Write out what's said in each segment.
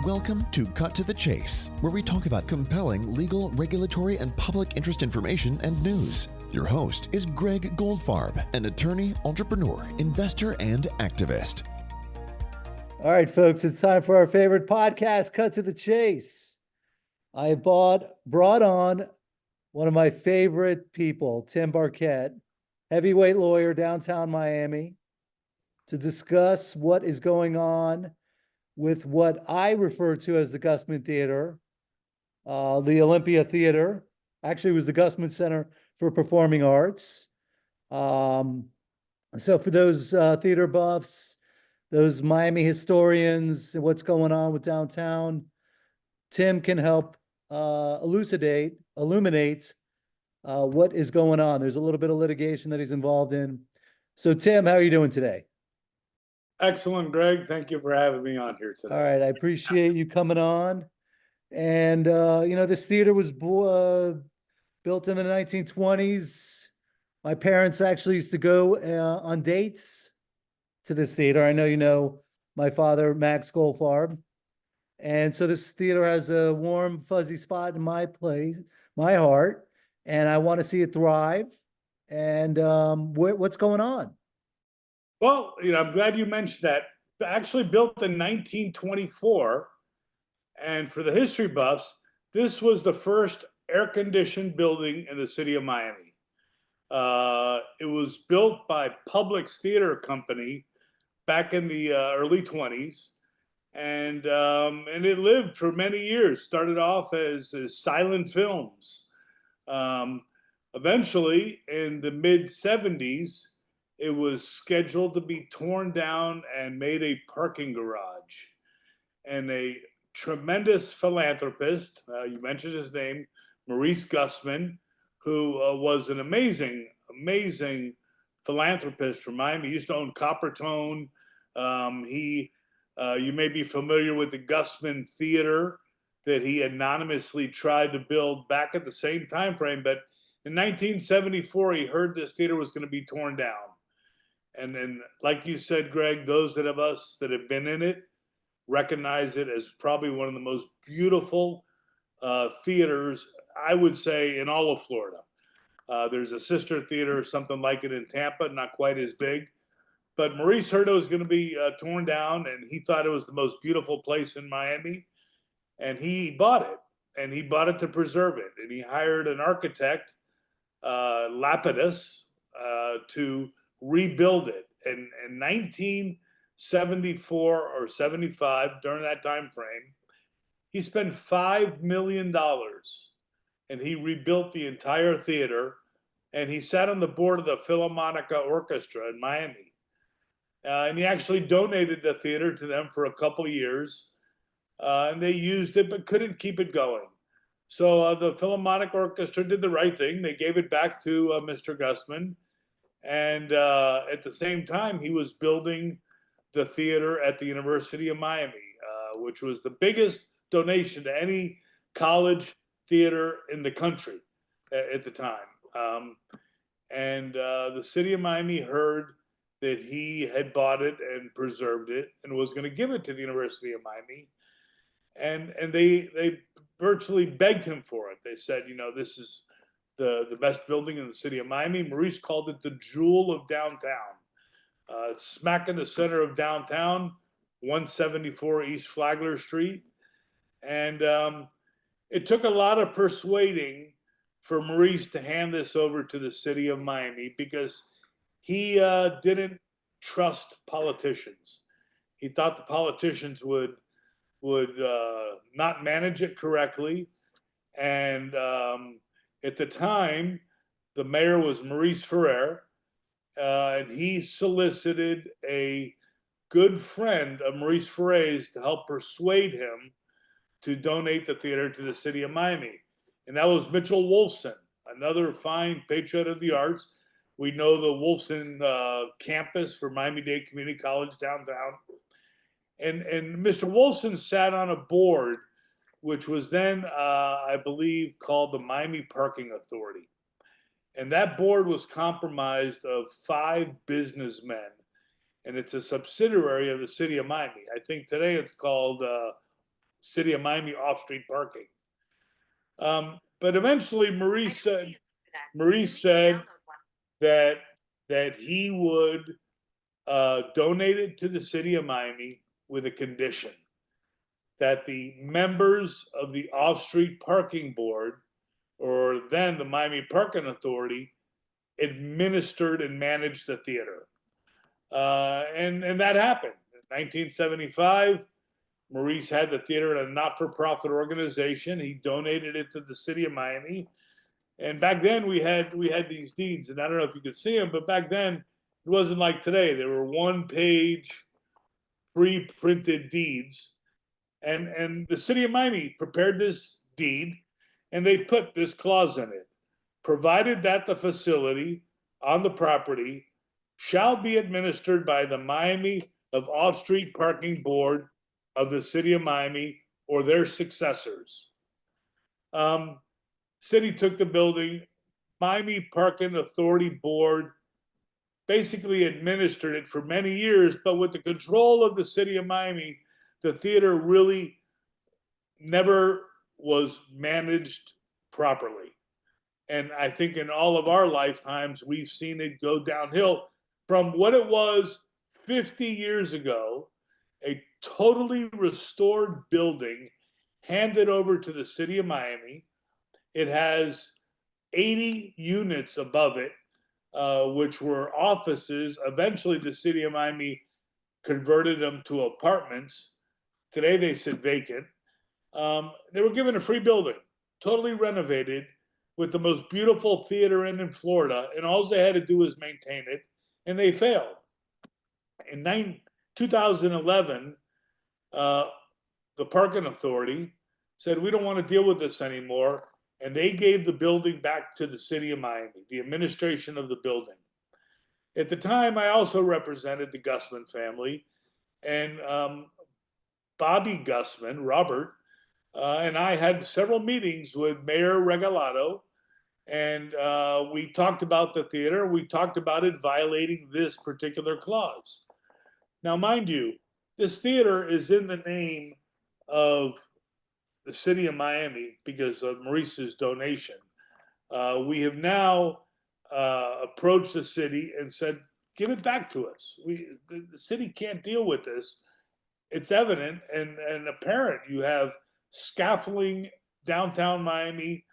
Welcome to Cut to the Chase, where we talk about compelling legal, regulatory, and public interest information and news. Your host is Greg Goldfarb, an attorney, entrepreneur, investor, and activist. All right, folks, it's time for our favorite podcast, Cut to the Chase. I have brought on one of my favorite people, Tim Barket, heavyweight lawyer, downtown Miami, to discuss what is going on with what I refer to as the Gusman Theater, the Olympia Theater. Actually, it was the Gusman Center for Performing Arts. So for those theater buffs, those Miami historians, what's going on with downtown, Tim can help illuminate what is going on. There's a little bit of litigation that he's involved in. So Tim, how are you doing today? Excellent, Greg. Thank you for having me on here today. All right, I appreciate you coming on. And, this theater was built in the 1920s. My parents actually used to go on dates to this theater. I know you know my father, Max Goldfarb. And so this theater has a warm, fuzzy spot in my heart, and I want to see it thrive. And what's going on? Well, I'm glad you mentioned that. Actually built in 1924. And for the history buffs, this was the first air-conditioned building in the city of Miami. It was built by Publix Theater Company back in the early 20s. And it lived for many years. Started off as silent films. Eventually, in the mid-70s, it was scheduled to be torn down and made a parking garage. And a tremendous philanthropist, you mentioned his name, Maurice Gusman, who was an amazing philanthropist from Miami. He used to own Coppertone. You may be familiar with the Gusman Theater that he anonymously tried to build back at the same time frame. But in 1974, he heard this theater was going to be torn down. And then, like you said, Greg, those of us that have been in it recognize it as probably one of the most beautiful theaters, I would say, in all of Florida. There's a sister theater or something like it in Tampa, not quite as big. But Maurice heard it was going to be torn down, and he thought it was the most beautiful place in Miami. And he bought it, and he bought it to preserve it. And he hired an architect, Lapidus, to rebuild it. And in 1974 or 75, during that time frame, he spent $5 million, and he rebuilt the entire theater. And he sat on the board of the Philharmonic Orchestra in Miami. And he actually donated the theater to them for a couple years. And they used it, but couldn't keep it going. So the Philharmonic Orchestra did the right thing. They gave it back to Mr. Gusman. And at the same time, he was building the theater at the University of Miami, which was the biggest donation to any college theater in the country at the time. And the city of Miami heard that he had bought it and preserved it and was going to give it to the University of Miami. And they virtually begged him for it. They said, this is the best building in the city of Miami. Maurice called it the jewel of downtown. Smack in the center of downtown, 174 East Flagler Street. And it took a lot of persuading for Maurice to hand this over to the city of Miami because he didn't trust politicians. He thought the politicians would not manage it correctly. And at the time, the mayor was Maurice Ferrer, and he solicited a good friend of Maurice Ferrer's to help persuade him to donate the theater to the city of Miami. And that was Mitchell Wolfson, another fine patriot of the arts. We know the Wolfson campus for Miami-Dade Community College downtown. And Mr. Wolfson sat on a board, which was then, I believe, called the Miami Parking Authority. And that board was comprised of 5 businessmen. And it's a subsidiary of the city of Miami. I think today it's called City of Miami off-street parking. But eventually Maurice said that he would donate it to the City of Miami with a condition that the members of the off-street parking board, or then the Miami Parking Authority, administered and managed the theater. And that happened. In 1975, Maurice had the theater in a not-for-profit organization. He donated it to the City of Miami. And back then we had these deeds, and I don't know if you could see them, but back then it wasn't like today. There were one-page pre-printed deeds. And the City of Miami prepared this deed, and they put this clause in it: provided that the facility on the property shall be administered by the Miami of Off-Street Parking Board of the City of Miami or their successors. City took the building. Miami Parking Authority Board basically administered it for many years, but with the control of the City of Miami, the theater really never was managed properly. And I think in all of our lifetimes, we've seen it go downhill from what it was 50 years ago, a totally restored building handed over to the City of Miami. It has 80 units above it, which were offices. Eventually, the City of Miami converted them to apartments. Today, they sit vacant. They were given a free building, totally renovated, with the most beautiful theater in Florida, and all they had to do was maintain it, and they failed. In 2011, the Parking Authority said, we don't want to deal with this anymore, and they gave the building back to the City of Miami, the administration of the building. At the time, I also represented the Gusman family, and Bobby Gusman, Robert, and I had several meetings with Mayor Regalado, and we talked about the theater. We talked about it violating this particular clause. Now, mind you, this theater is in the name of the City of Miami because of Maurice's donation. We have now approached the city and said, give it back to us. The city can't deal with this. It's evident and apparent. You have scaffolding downtown Miami.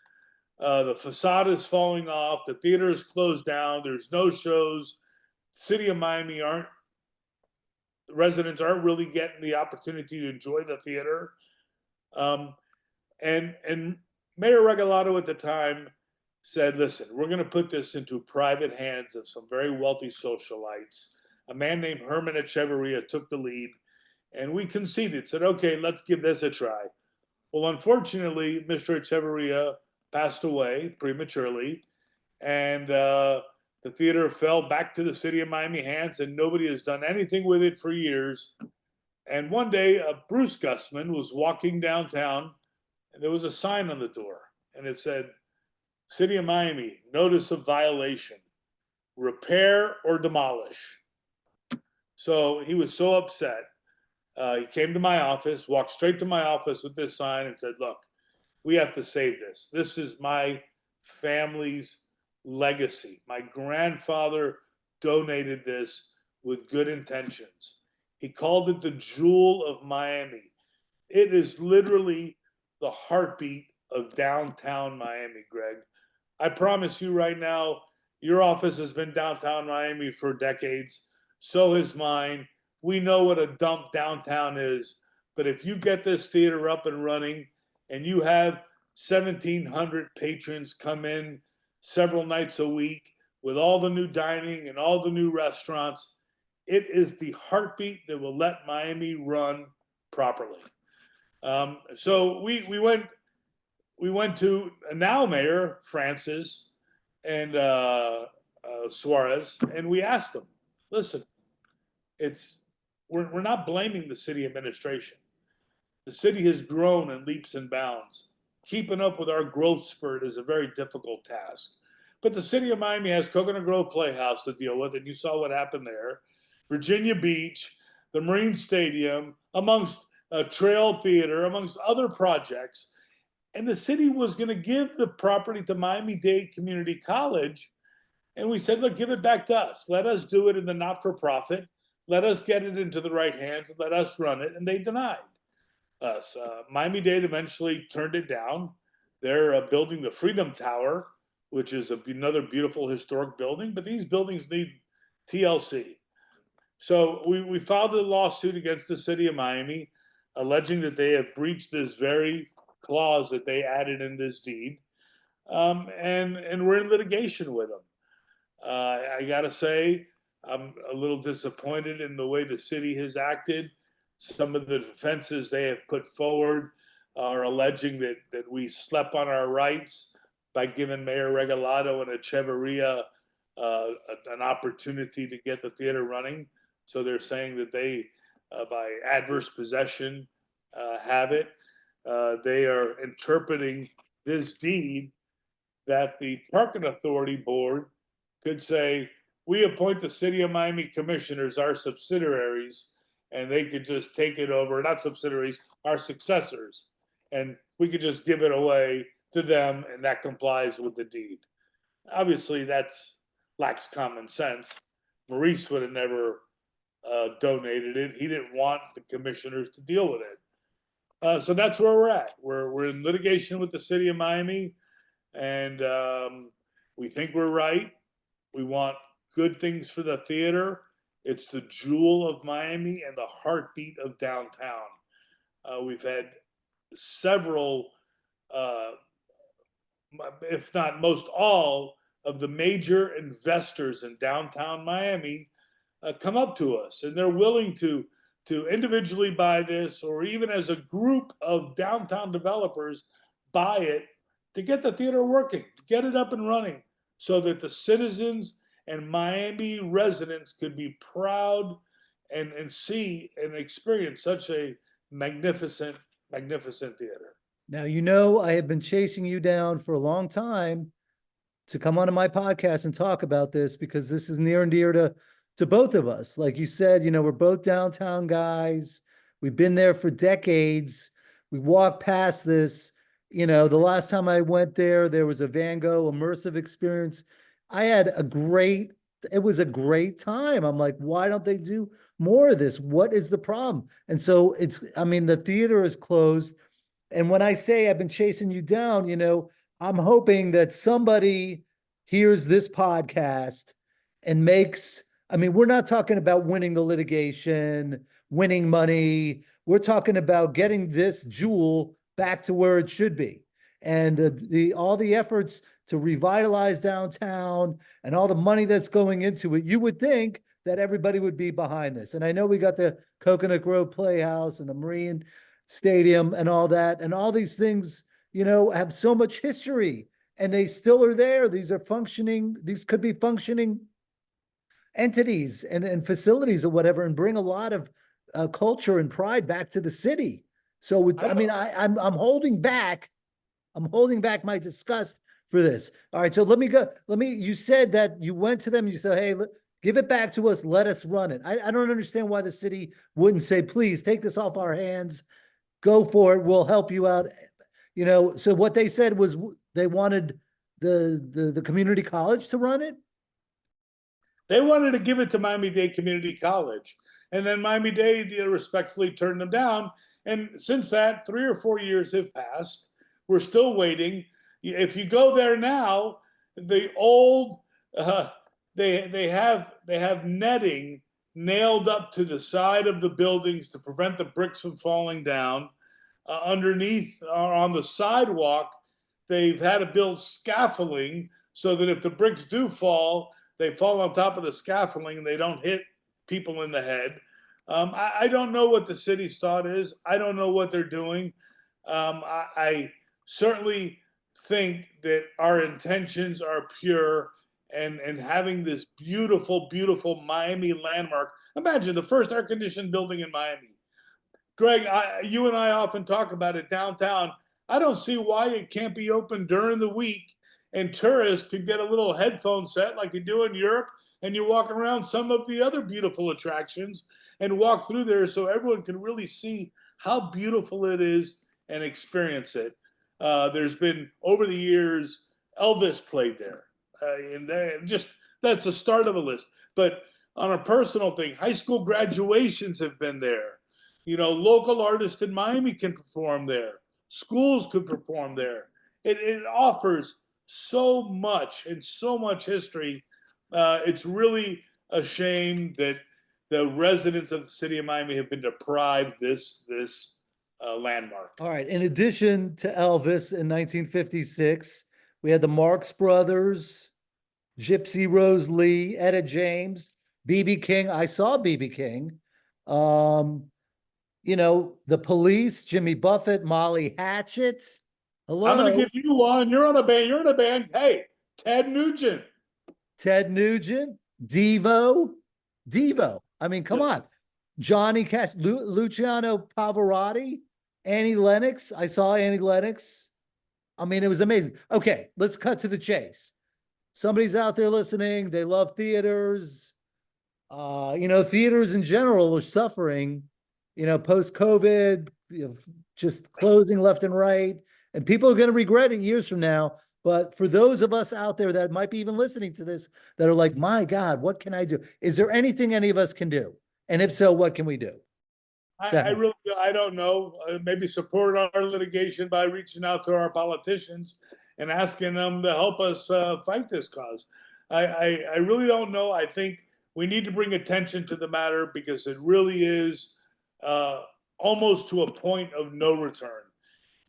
The facade is falling off. The theater is closed down. There's no shows. City of Miami residents aren't really getting the opportunity to enjoy the theater. And Mayor Regalado at the time said, listen, we're going to put this into private hands of some very wealthy socialites. A man named Herman Echeverria took the lead, and we conceded, said, okay, let's give this a try. Well, unfortunately, Mr. Echeverria passed away prematurely, and the theater fell back to the City of Miami hands, and nobody has done anything with it for years. And one day, Bruce Gusman was walking downtown, and there was a sign on the door, and it said, City of Miami, notice of violation, repair or demolish. So he was so upset. He came to my office, walked straight to my office with this sign and said, look, we have to save this. This is my family's legacy. My grandfather donated this with good intentions. He called it the Jewel of Miami. It is literally the heartbeat of downtown Miami, Greg. I promise you right now, your office has been downtown Miami for decades. So has mine. We know what a dump downtown is. But if you get this theater up and running and you have 1,700 patrons come in several nights a week with all the new dining and all the new restaurants, it is the heartbeat that will let Miami run properly. So we went to now Mayor Francis and Suarez, and we asked them, listen, we're not blaming the city administration. The city has grown in leaps and bounds. Keeping up with our growth spurt is a very difficult task. But the City of Miami has Coconut Grove Playhouse to deal with, and you saw what happened there. Virginia Beach, the Marine Stadium, amongst a trail theater, amongst other projects. And the city was going to give the property to Miami-Dade Community College. And we said, look, give it back to us. Let us do it in the not-for-profit. Let us get it into the right hands and let us run it. And they denied us. Miami-Dade eventually turned it down. They're building the Freedom Tower, which is another beautiful historic building, but these buildings need TLC. So we filed a lawsuit against the city of Miami, alleging that they have breached this very clause that they added in this deed. And we're in litigation with them. I gotta say, I'm a little disappointed in the way the city has acted. Some of the defenses they have put forward are alleging that we slept on our rights by giving Mayor Regalado and Echeverria an opportunity to get the theater running. So they're saying that they, by adverse possession, have it. They are interpreting this deed that the Parking Authority Board could say, we appoint the City of Miami commissioners, our subsidiaries, and they could just take it over, not subsidiaries, our successors. And we could just give it away to them, and that complies with the deed. Obviously, that's lacks common sense. Maurice would have never donated it. He didn't want the commissioners to deal with it. So that's where we're at. We're in litigation with the city of Miami, and we think we're right. We want good things for the theater. It's the jewel of Miami and the heartbeat of downtown. We've had several, if not most all, of the major investors in downtown Miami come up to us, and they're willing to individually buy this, or even as a group of downtown developers buy it to get the theater working, to get it up and running, so that the citizens and Miami residents could be proud and see and experience such a magnificent theater. Now, I have been chasing you down for a long time to come onto my podcast and talk about this, because this is near and dear to both of us. Like you said, we're both downtown guys. We've been there for decades. We walked past this. The last time I went there was a Van Gogh immersive experience. It was a great time. I'm like, why don't they do more of this? What is the problem? And so the theater is closed. And when I say I've been chasing you down, I'm hoping that somebody hears this podcast and we're not talking about winning the litigation, winning money. We're talking about getting this jewel back to where it should be. And all the efforts to revitalize downtown and all the money that's going into it, you would think that everybody would be behind this. And I know we got the Coconut Grove Playhouse and the Marine Stadium and all that, and all these things, have so much history, and they still are there. These could be functioning entities and facilities or whatever, and bring a lot of culture and pride back to the city. So I'm holding back my disgust for this. All right. So you said that you went to them, you said, hey, give it back to us. Let us run it. I don't understand why the city wouldn't say, please take this off our hands. Go for it. We'll help you out. So what they said was they wanted the community college to run it. They wanted to give it to Miami-Dade Community College, and then Miami-Dade respectfully turned them down. And since that, 3 or 4 years have passed. We're still waiting. If you go there now, the old they have netting nailed up to the side of the buildings to prevent the bricks from falling down. Underneath, on the sidewalk, they've had to build scaffolding so that if the bricks do fall, they fall on top of the scaffolding and they don't hit people in the head. I don't know what the city's thought is. I don't know what they're doing. I certainly think that our intentions are pure, and having this beautiful, beautiful Miami landmark. Imagine the first air-conditioned building in Miami. Greg, you and I often talk about it downtown. I don't see why it can't be open during the week and tourists can get a little headphone set like you do in Europe, and you walk around some of the other beautiful attractions and walk through there so everyone can really see how beautiful it is and experience it. There's been over the years, Elvis played there, and just that's the start of a list. But on a personal thing, high school graduations have been there. Local artists in Miami can perform there. Schools could perform there. It offers so much and so much history. It's really a shame that the residents of the city of Miami have been deprived this landmark. All right. In addition to Elvis in 1956, we had the Marx Brothers, Gypsy Rose Lee, Etta James, BB King. I saw BB King. The Police, Jimmy Buffett, Molly Hatchet. Hello. I'm going to give you one. You're on a band. You're in a band. Hey, Ted Nugent. Ted Nugent, Devo. I mean, come on. Johnny Cash, Luciano Pavarotti, Annie Lennox. I saw Annie Lennox. I mean, it was amazing. Okay, let's cut to the chase. Somebody's out there listening. They love theaters. Theaters in general are suffering, post-COVID, just closing left and right. And people are going to regret it years from now. But for those of us out there that might be even listening to this, that are like, my God, what can I do? Is there anything any of us can do? And if so, what can we do? I don't know. Maybe support our litigation by reaching out to our politicians and asking them to help us fight this cause. I really don't know. I think we need to bring attention to the matter because it really is almost to a point of no return.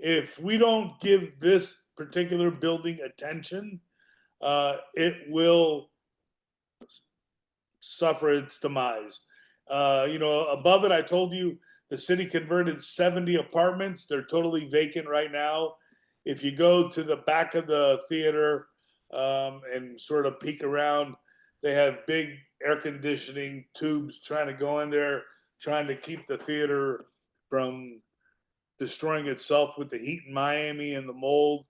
If we don't give this particular building attention, it will suffer its demise. Above it, I told you the city converted 70 apartments. They're totally vacant right now. If you go to the back of the theater and sort of peek around, they have big air conditioning tubes trying to go in there, trying to keep the theater from destroying itself with the heat in Miami and the mold.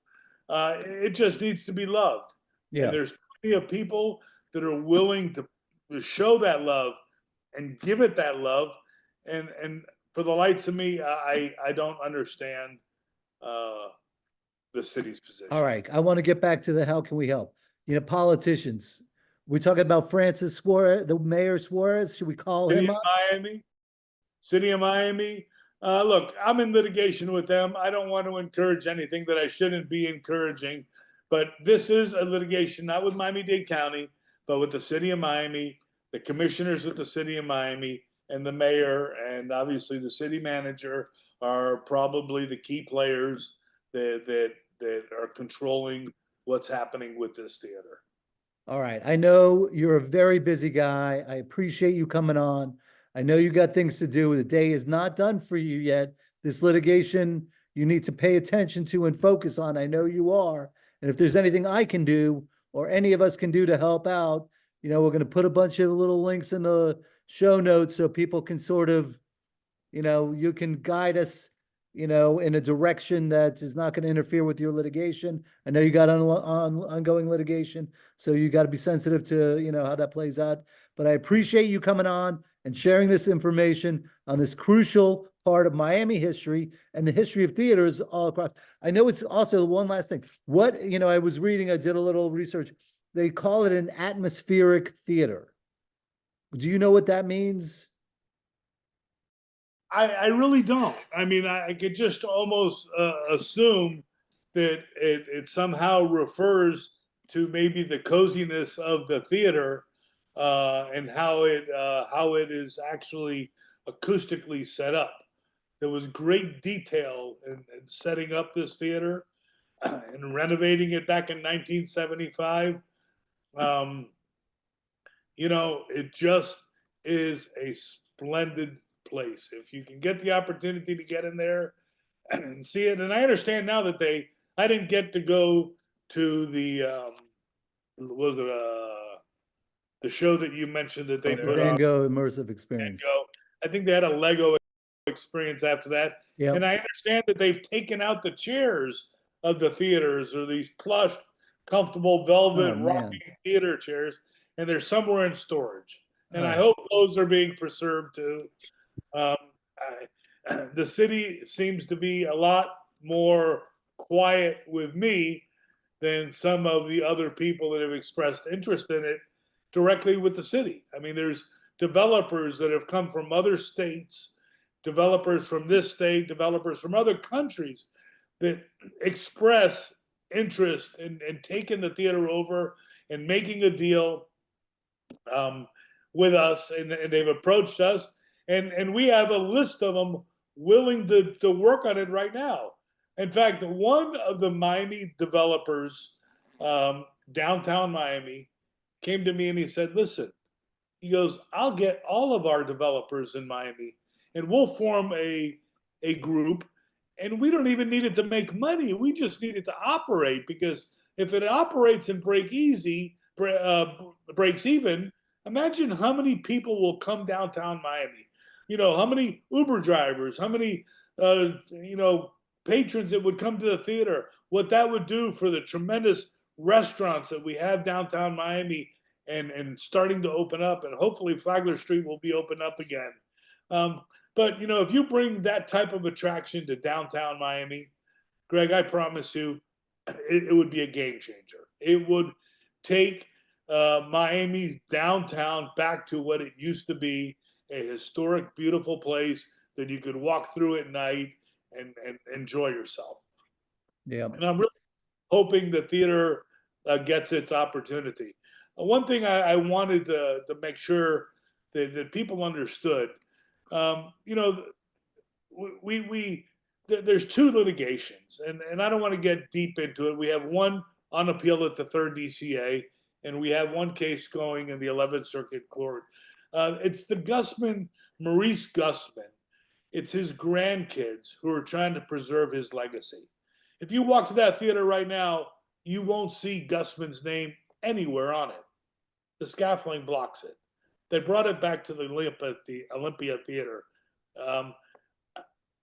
It just needs to be loved. Yeah. And there's plenty of people that are willing to show that love and give it that love. And for the lights of me, I don't understand the city's position. All right. I want to get back to the how can we help? Politicians. We're talking about Francis Suarez, the Mayor Suarez. Should we call him up? City of Miami. Look, I'm in litigation with them. I don't want to encourage anything that I shouldn't be encouraging, but this is a litigation not with Miami-Dade County, but with the city of Miami, the commissioners with the city of Miami, and the mayor, and obviously the city manager are probably the key players that are controlling what's happening with this theater. All right. I know you're a very busy guy. I appreciate you coming on. I know you got things to do. The day is not done for you yet. This litigation you need to pay attention to and focus on. I know you are. And if there's anything I can do or any of us can do to help out, we're going to put a bunch of little links in the show notes so people can sort of, you can guide us, in a direction that is not going to interfere with your litigation. I know you got ongoing litigation, so you got to be sensitive to, how that plays out. But I appreciate you coming on and sharing this information on this crucial part of Miami history and the history of theaters all across. I know it's also one last thing. What, I was reading, I did a little research. They call it an atmospheric theater. Do you know what that means? I really don't. I mean, I could just almost assume that it somehow refers to maybe the coziness of the theater and how it is actually acoustically set up. There was great detail in setting up this theater and renovating it back in 1975. It just is a splendid place. If you can get the opportunity to get in there and see it, and I understand now that I didn't get to go to the the show that you mentioned that they put Van on Gogh Immersive Experience. Van Gogh. I think they had a Lego experience after that. Yep. And I understand that they've taken out the chairs of the theaters, or these plush, comfortable velvet rocking theater chairs, and they're somewhere in storage. And I hope those are being preserved too. the city seems to be a lot more quiet with me than some of the other people that have expressed interest in it directly with the city. I mean, there's developers that have come from other states, developers from this state, developers from other countries that express interest in taking the theater over and making a deal with us, and they've approached us, and we have a list of them willing to work on it right now. In fact, one of the Miami developers, downtown Miami, came to me and he said, listen, he goes, I'll get all of our developers in Miami and we'll form a group, and we don't even need it to make money. We just need it to operate, because if it operates and breaks even, imagine how many people will come downtown Miami. You know, how many Uber drivers, how many, patrons that would come to the theater, what that would do for the tremendous restaurants that we have downtown Miami and starting to open up, and hopefully Flagler Street will be open up again. But if you bring that type of attraction to downtown Miami, Greg, I promise you, it would be a game changer. It would take Miami's downtown back to what it used to be, a historic, beautiful place that you could walk through at night and enjoy yourself. Yeah. And I'm really hoping the theater gets its opportunity. One thing I wanted to make sure that people understood, there's two litigations, and I don't want to get deep into it. We have one on appeal at the 3rd DCA, and we have one case going in the 11th Circuit Court. It's the Gusman, Maurice Gusman. It's his grandkids who are trying to preserve his legacy. If you walk to that theater right now, you won't see Gusman's name anywhere on it. The scaffolding blocks it. They brought it back to the Olympia Theater.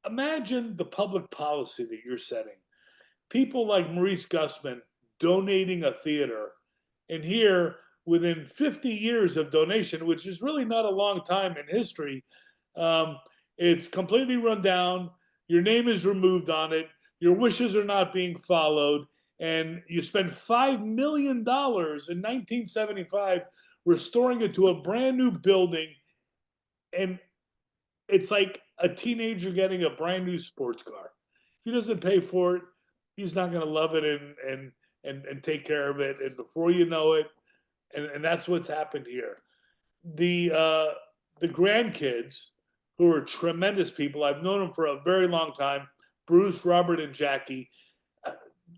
Imagine the public policy that you're setting. People like Maurice Gusman donating a theater, and here, within 50 years of donation, which is really not a long time in history, it's completely run down. Your name is removed on it. Your wishes are not being followed. And you spend $5 million in 1975 restoring it to a brand new building. And it's like a teenager getting a brand new sports car. If he doesn't pay for it, he's not going to love it and take care of it. And before you know it, and that's what's happened here. The grandkids, who are tremendous people, I've known them for a very long time, Bruce, Robert, and Jackie.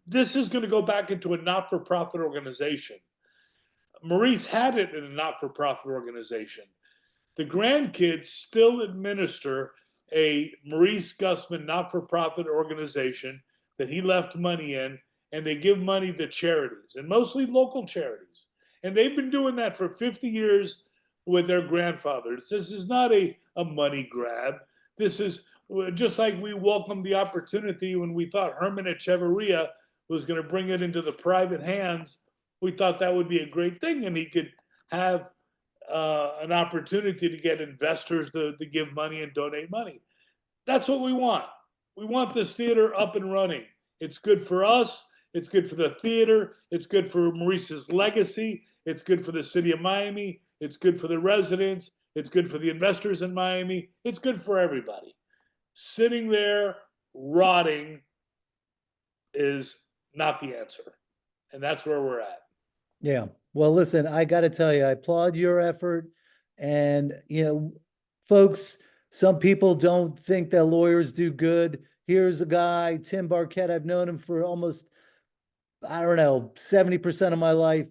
This is going to go back into a not-for-profit organization. Maurice had it in a not-for-profit organization. The grandkids still administer a Maurice Gusman not-for-profit organization that he left money in, and they give money to charities, and mostly local charities. And they've been doing that for 50 years with their grandfathers. This is not a money grab. This is just like we welcomed the opportunity when we thought Herman Echeverria was going to bring it into the private hands. We thought that would be a great thing, and he could have an opportunity to get investors to give money and donate money. That's what we want. We want this theater up and running. It's good for us. It's good for the theater. It's good for Maurice's legacy. It's good for the city of Miami. It's good for the residents. It's good for the investors in Miami. It's good for everybody. Sitting there rotting is not the answer. And that's where we're at. Yeah. Well, listen, I got to tell you, I applaud your effort. And, folks, some people don't think that lawyers do good. Here's a guy, Tim Barket. I've known him for almost, 70% of my life.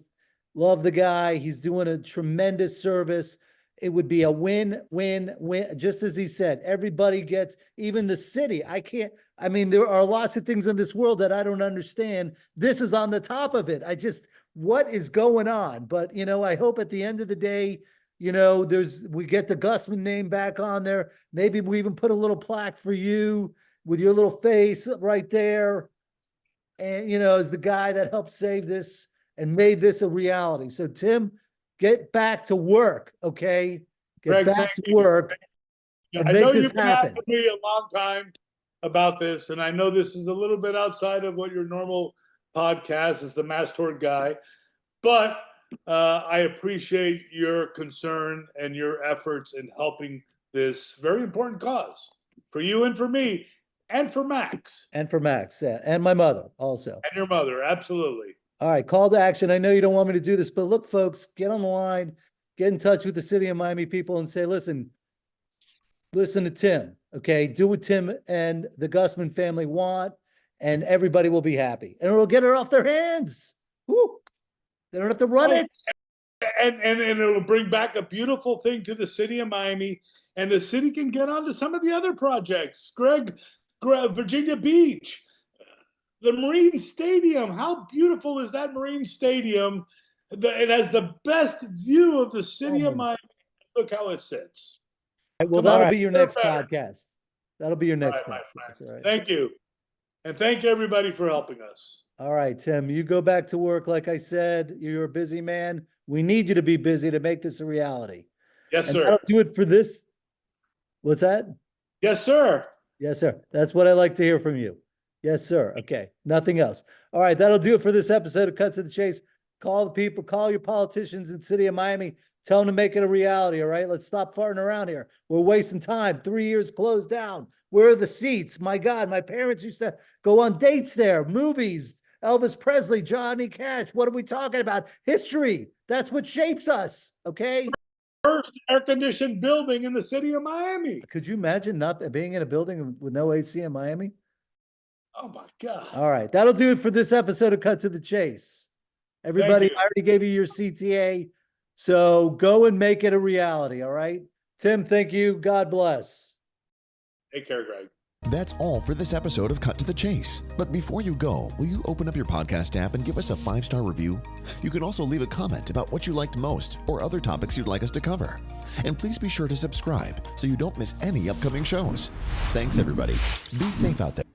Love the guy. He's doing a tremendous service. It would be a win, win, win. Just as he said, everybody gets, even the city. There are lots of things in this world that I don't understand. This is on the top of it. What is going on? But, I hope at the end of the day, we get the Gusman name back on there. Maybe we even put a little plaque for you with your little face right there. And, as the guy that helped save this and made this a reality. So Tim, get back to work. Okay. Get Greg, back to work. and I make know this you've been happen. asking me a long time about this, and I know this is a little bit outside of what your normal podcast is, the Mastord guy, but I appreciate your concern and your efforts in helping this very important cause for you and for me and for Max And for Max, yeah, and my mother also. and your mother. Absolutely. All right, call to action. I know you don't want me to do this, but look, folks, get on the line, get in touch with the city of Miami people and say, listen to Tim, okay? Do what Tim and the Gusman family want, and everybody will be happy. And it'll get her off their hands. Woo! They don't have to run it. And it'll bring back a beautiful thing to the city of Miami, and the city can get on to some of the other projects. Greg, Virginia Beach, the Marine Stadium. How beautiful is that Marine Stadium? It has the best view of the city of Miami. Look how it sits. Well, that'll be your next podcast. That'll be your next podcast. All right. Thank you. And thank you, everybody, for helping us. All right, Tim, you go back to work. Like I said, you're a busy man. We need you to be busy to make this a reality. Yes, And sir. that'll do it for this. What's that? Yes, sir. Yes, sir. That's what I like to hear from you. Yes, sir. Okay. Nothing else. All right. That'll do it for this episode of Cut to the Chase. Call the people, call your politicians in the city of Miami. Tell them to make it a reality. All right. Let's stop farting around here. We're wasting time. 3 years closed down. Where are the seats? My God, my parents used to go on dates there, movies, Elvis Presley, Johnny Cash. What are we talking about? History. That's what shapes us. Okay. First air-conditioned building in the city of Miami. Could you imagine not being in a building with no AC in Miami? Oh my God. All right. That'll do it for this episode of Cut to the Chase. Everybody, I already gave you your CTA. So go and make it a reality. All right. Tim, thank you. God bless. Take care, Greg. That's all for this episode of Cut to the Chase. But before you go, will you open up your podcast app and give us a 5-star review? You can also leave a comment about what you liked most or other topics you'd like us to cover. And please be sure to subscribe so you don't miss any upcoming shows. Thanks, everybody. Be safe out there.